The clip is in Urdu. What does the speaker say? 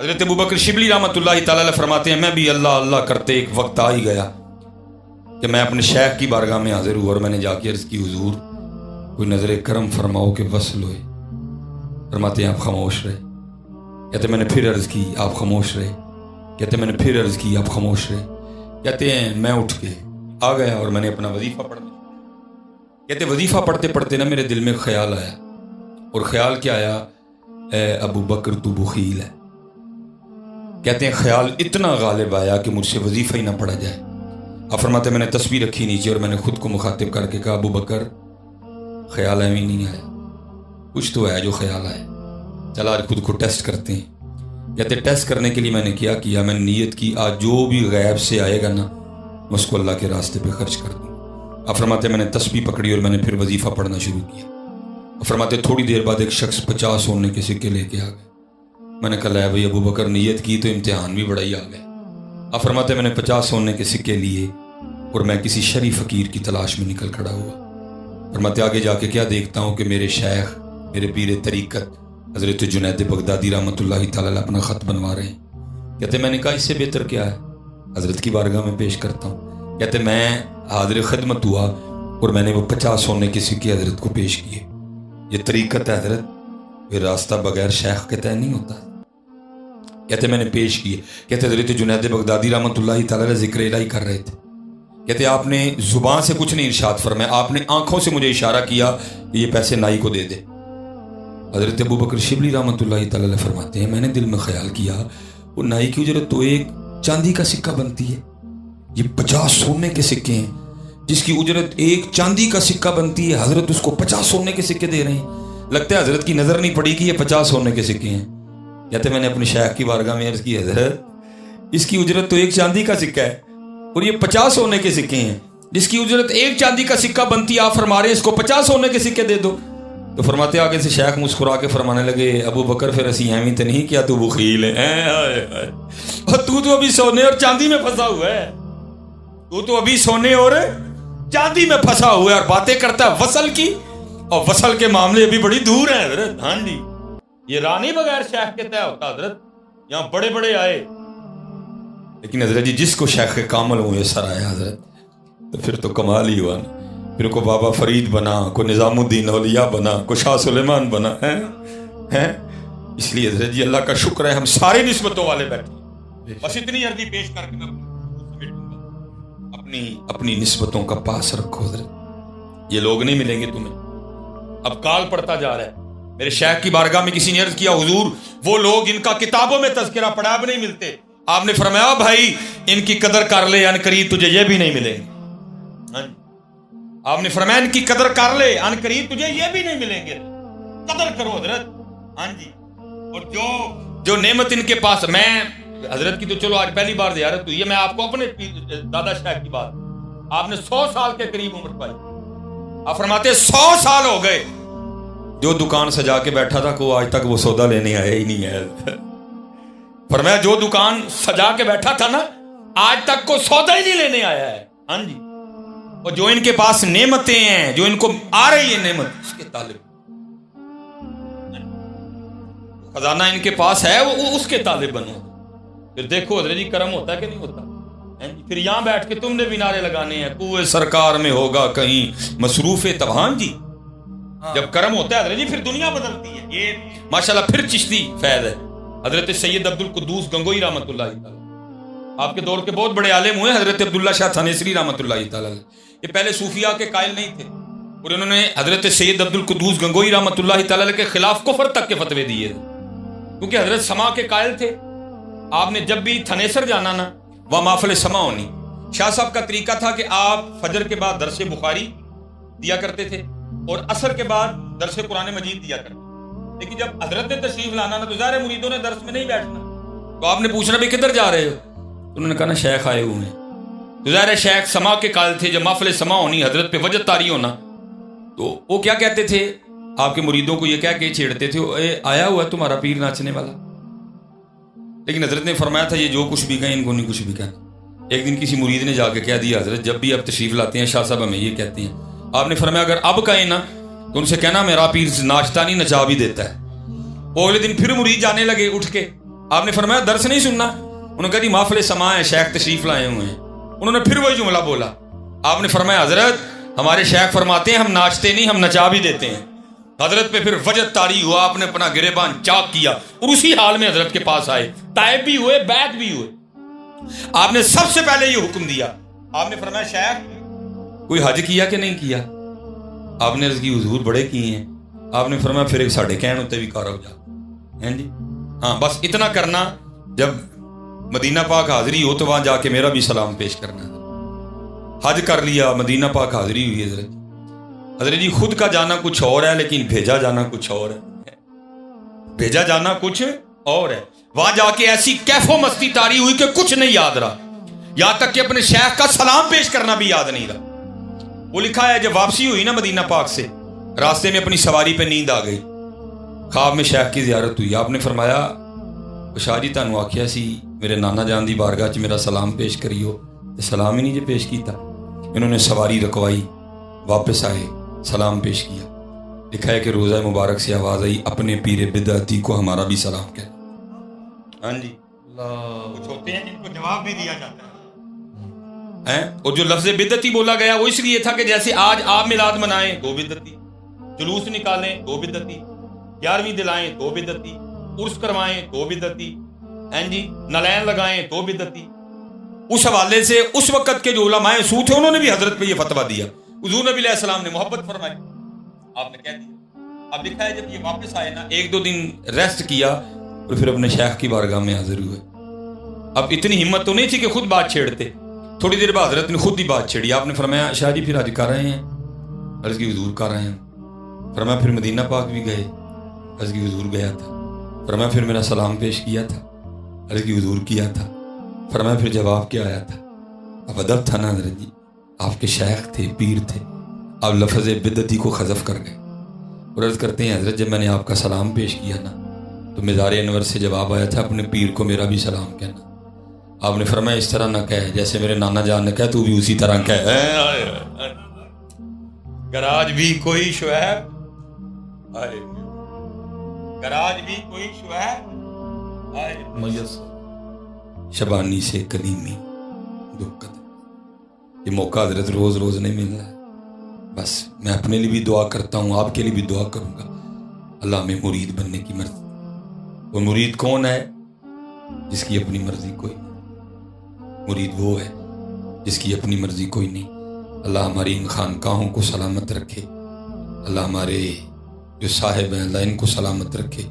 حضرت ابوبکر شبلی رحمۃ اللہ تعالی علیہ فرماتے ہیں میں بھی اللہ اللہ کرتے ایک وقت آ ہی گیا کہ میں اپنے شیخ کی بارگاہ میں حاضر ہوا اور میں نے جا کے عرض کی حضور کوئی نظر کرم فرماؤ کہ وصل ہوئے. فرماتے ہیں آپ خاموش رہے. کہتے میں نے پھر عرض کی آپ خاموش رہے. کہتے میں نے پھر عرض کی آپ خاموش رہے. کہتے ہیں میں اٹھ کے آ گیا اور میں نے اپنا وظیفہ پڑھنا. کہتے وظیفہ پڑھتے پڑھتے نا میرے دل میں خیال آیا. اور خیال کیا آیا؟ اے ابو بکر تو بخیل ہے. کہتے ہیں خیال اتنا غالب آیا کہ مجھ سے وظیفہ ہی نہ پڑھا جائے. آپ فرماتے میں نے تسبیح رکھی نیچے اور میں نے خود کو مخاطب کر کے کہا ابو بکر خیال ایویں نہیں آیا, کچھ تو ہے جو خیال آیا, چلا آج خود کو ٹیسٹ کرتے ہیں. کہتے ٹیسٹ کرنے کے لیے میں نے کیا میں نے نیت کی آج جو بھی غیب سے آئے گا نا میں اس کو اللہ کے راستے پہ خرچ کر دوں. آپ فرماتے میں نے تسبیح پکڑی اور میں نے پھر وظیفہ پڑھنا شروع کیا. آپ فرماتے تھوڑی دیر بعد ایک شخص 50 سونے کے سکے لے کے آ گئے. میں نے کہا بھائی ابو بکر نیت کی تو امتحان بھی بڑا ہی آ گیا. آپ فرماتے میں نے 50 سونے کے سکے لیے اور میں کسی شریف فقیر کی تلاش میں نکل کھڑا ہوا. فرماتے آگے جا کے کیا دیکھتا ہوں کہ میرے شیخ میرے پیر طریقت حضرت جنید بغدادی رحمۃ اللہ تعالی علیہ اپنا خط بنوا رہے ہیں. کہتے میں نے کہا اس سے بہتر کیا ہے, حضرت کی بارگاہ میں پیش کرتا ہوں. کہتے میں حاضر خدمت ہوا اور میں نے وہ 50 سونے کے سکے حضرت کو پیش کیے. یہ طریقت ہے حضرت, یہ راستہ بغیر شیخ کے طے نہیں ہوتا. کہتے میں نے پیش کیے. کہتے حضرت جنید بغدادی رحمۃ اللہ تعالی علیہ ذکر الہی کر رہے تھے. کہتے آپ نے زبان سے کچھ نہیں ارشاد فرمایا, آپ نے آنکھوں سے مجھے اشارہ کیا کہ یہ پیسے نائی کو دے دے. حضرت ابوبکر شبلی رحمۃ اللہ تعالی علیہ فرماتے ہیں میں نے دل میں خیال کیا وہ نائی کی اجرت تو ایک چاندی کا سکہ بنتی ہے, یہ 50 سونے کے سکے ہیں جس کی اجرت ایک چاندی کا سکہ بنتی ہے, حضرت اس کو 50 سونے کے سکے دے رہے ہیں. لگتا ہے حضرت کی نظر نہیں پڑی کہ یہ 50 سونے کے سکے ہیں. کہتے میں نے اپنے شیخ کی بارگاہ میں عرض کی حضرت اس کی اجرت تو ایک چاندی کا سکہ ہے اور یہ 50 سونے کے سکے ہیں جس کی اجرت ایک چاندی کا سکہ بنتی ہے, آپ فرما رہے ہیں اس کو 50 سونے کے سکے دے دو. تو فرماتے آگے سے شیخ مسکرا کے فرمانے لگے ابو بکر پھر اسی ایویں تو نہیں کیا تو بخیل ہے اور تو ابھی سونے اور چاندی میں پھنسا ہوا ہے, تو ابھی سونے اور چاندی میں پھنسا ہوا ہے اور باتیں کرتا ہے وصل کی, اور وصل کے معاملے ابھی بڑی دور ہیں حضرت. ہاں جی یہ رانی بغیر شیخ کے طے ہوتا حضرت, یہاں بڑے بڑے آئے لیکن حضرت جی جس کو شیخ کامل ہوئے سر آیا حضرت تو پھر تو کمال ہی ہوا نا. پھر کو بابا فرید بنا, کو نظام الدین اولیاء بنا, کو شاہ سلیمان بنا ہے. اس لیے حضرت جی اللہ کا شکر ہے ہم سارے نسبتوں والے بیٹھے. بس اتنی عرضی پیش کر کے اپنی نسبتوں کا پاس رکھو حضرت, یہ لوگ نہیں ملیں گے تمہیں. اب کال پڑتا جا رہا ہے. میرے شیخ کی بارگاہ میں کسی نے عرض کیا حضور وہ لوگ ان کا کتابوں میں تذکرہ پڑھا اب نہیں ملتے. آپ نے فرمایا بھائی ان کی قدر کر لے ان قریب تجھے یہ بھی نہیں ملیں گے. آپ نے فرمایا ان کی قدر کر لے ان قریب تجھے یہ بھی نہیں ملیں گے. قدر کرو حضرت. ہاں جی اور جو نعمت ان کے پاس, میں حضرت کی تو چلو آج پہلی بار زیارت ہوئی ہے, میں آپ کو اپنے دادا شیخ کی بات, آپ نے 100 سال کے قریب عمر پائی. آپ فرماتے 100 سال ہو گئے جو دکان سجا کے بیٹھا تھا کو آج تک وہ سودا لینے آیا ہی نہیں ہے. فرمایا جو دکان سجا کے بیٹھا تھا نا آج تک کو سودا ہی نہیں لینے آیا ہے. ہاں جی اور جو ان کے پاس نعمتیں ہیں جو ان کو آ رہی ہے نعمت اس کے طالب, خزانہ ان کے پاس ہے وہ اس کے طالب بنو. پھر دیکھو حضرت جی کرم ہوتا ہے کہ نہیں ہوتا. پھر یہاں بیٹھ کے تم نے بھی نعرے لگانے ہیں کوئے سرکار میں ہوگا کہیں مصروف تبہان جی. جب کرم ہوتا ہے حضرت جی پھر دنیا بدلتی ہے. یہ ماشاءاللہ پھر چشتی فیض ہے. حضرت سید عبد القدوس گنگوئی رحمۃ اللہ تعالی آپ کے دور کے بہت بڑے عالم ہوئے. حضرت عبداللہ شاہ تھانیسری رحمۃ اللہ تعالی یہ پہلے صوفیاء کے قائل نہیں تھے اور انہوں نے حضرت سید عبد القدوس گنگوئی رحمۃ اللہ تعالی کے خلاف کفر تک کے فتوے دیے کیونکہ حضرت سما کے قائل تھے. آپ نے جب بھی تھنیسر جانا نا وہاں محفل سما ہونی. شاہ صاحب کا طریقہ تھا کہ آپ فجر کے بعد درس بخاری دیا کرتے تھے اور عصر کے بعد درس قرآن مجید دیا کرتے. لیکن جب حضرت نے تشریف لانا نا تو ظاہر مریدوں نے درس میں نہیں بیٹھنا, تو آپ نے پوچھنا بھی کدھر جا رہے ہو, انہوں نے کہا نا شیخ آئے ہوئے ہیں. تو ظاہر شیخ سما کے قائل تھے, جب محفل سما ہونی حضرت پہ وجد طاری ہونا تو وہ کیا کہتے تھے آپ کے مریدوں کو یہ کہہ کے چھیڑتے تھے آیا ہوا ہے تمہارا پیر ناچنے والا. لیکن حضرت نے فرمایا تھا یہ جو کچھ بھی کہیں ان کو نہیں کچھ بھی کہنا. ایک دن کسی مرید نے جا کے کہہ دیا حضرت جب بھی اب تشریف لاتے ہیں شاہ صاحب ہمیں یہ کہتے ہیں. آپ نے فرمایا اگر اب کہیں نا تو ان سے کہنا میرا پیر ناچتا نہیں نچا بھی دیتا ہے. وہ اگلے دن پھر مرید جانے لگے اٹھ کے آپ نے فرمایا درس نہیں سننا؟ انہوں نے کہا جی محفل سما ہے، شیخ تشریف لائے ہوئے ہیں۔ انہوں نے پھر وہی جملہ بولا۔ آپ نے فرمایا حضرت ہمارے شیخ فرماتے ہیں ہم ناچتے نہیں، ہم نچا بھی دیتے ہیں۔ حضرت پہ پھر وجد طاری ہوا، آپ نے اپنا گریبان چاک کیا اور اسی حال میں حضرت کے پاس آئے، تائب بھی ہوئے، بیعت بھی ہوئے۔ آپ نے سب سے پہلے یہ حکم دیا، آپ نے فرمایا شیخ کوئی حج کیا کہ نہیں کیا؟ آپ نے عرض کی حضور بڑے کیے ہیں۔ آپ نے فرمایا پھر ایک ساڑھے کہن ہوتے بھی کار ہو جا ہیں جی، ہاں بس اتنا کرنا، جب مدینہ پاک حاضری ہو تو وہاں جا کے میرا بھی سلام پیش کرنا ہے۔ حج کر لیا، مدینہ پاک حاضری ہوئی حضرت جی خود کا جانا کچھ اور ہے لیکن بھیجا جانا کچھ اور ہے، بھیجا جانا کچھ اور ہے۔ وہاں جا کے ایسی کیف و مستی طاری ہوئی کہ کچھ نہیں یاد رہا، یہاں تک کہ اپنے شیخ کا سلام پیش کرنا بھی یاد نہیں رہا۔ وہ لکھا ہے جب واپسی ہوئی نا مدینہ پاک سے، راستے میں اپنی سواری پہ نیند آ گئی، خواب میں شیخ کی زیارت ہوئی۔ آپ نے فرمایا شاہ جی تانوں آکھیا سی میرے نانا جان دی بارگاہ چ میرا سلام پیش کریو، سلام ہی نہیں جی پیش کیتا۔ انہوں نے سواری رکوائی، واپس آئے، سلام پیش کیا۔ لکھا ہے کہ روزہ مبارک سے آواز آئی اپنے پیر بدعتی کو ہمارا بھی سلام کہہ۔ ہاں جی، کچھ ہوتے ہیں جن کو جواب بھی دیا جاتا ہے۔ اور جو لفظ بدعتی بولا گیا وہ اس لیے تھا کہ جیسے آج آپ میلاد منائیں تو بدعتی، جلوس نکالیں تو بدعتی، 11ویں دلائیں تو بدعتی، عرس کروائیں تو بدعتی، جی نلین لگائیں تو بدعتی۔ اس حوالے سے اس وقت کے جو علماء سو تھے انہوں نے بھی حضرت پہ یہ فتویٰ دیا، حضور نبی علیہ السلام نے محبت فرمائی، آپ نے کہہ دیا۔ اب لکھا ہے جب یہ واپس آئے نا، 1-2 دن ریسٹ کیا اور پھر اپنے شیخ کی بارگاہ میں حاضر ہوئے۔ اب اتنی ہمت تو نہیں تھی کہ خود بات چھیڑتے، تھوڑی دیر بعد حضرت نے خود ہی بات چھیڑی۔ آپ نے فرمایا شاہ جی پھر حج کر رہے ہیں؟ عرض کی حضور کر رہے ہیں۔ فرمایا پھر مدینہ پاک بھی گئے؟ عرض کی حضور گیا تھا۔ فرمایا پھر میرا سلام پیش کیا تھا؟ عرض کی حضور کیا تھا۔ فرمایا پھر جواب کیا آیا تھا؟ اب ادب تھا نا حضرت جی، آپ کے شیخ تھے، پیر تھے، آپ لفظ بدعتی کو حذف کر گئے اور عرض کرتے ہیں حضرت جب میں نے آپ کا سلام پیش کیا نا تو مزار انور سے جواب آیا تھا اپنے پیر کو میرا بھی سلام کہنا۔ آپ نے فرمایا اس طرح نہ کہے جیسے میرے نانا جان نے کہا، تو بھی اسی طرح کہے۔ گراج بھی کوئی شعیب، گراج بھی کوئی شعیب شبانی سے کلیمی دکت۔ یہ موقع حضرت روز روز نہیں مل رہا ہے، بس میں اپنے لیے بھی دعا کرتا ہوں، آپ کے لیے بھی دعا کروں گا اللہ میں مرید بننے کی مرضی۔ وہ مرید کون ہے؟ جس کی اپنی مرضی کوئی نہیں۔ مرید وہ ہے جس کی اپنی مرضی کوئی نہیں۔ اللہ ہماری ان خانقاہوں کو سلامت رکھے، اللہ ہمارے جو صاحب ہیں اللہ ان کو سلامت رکھے۔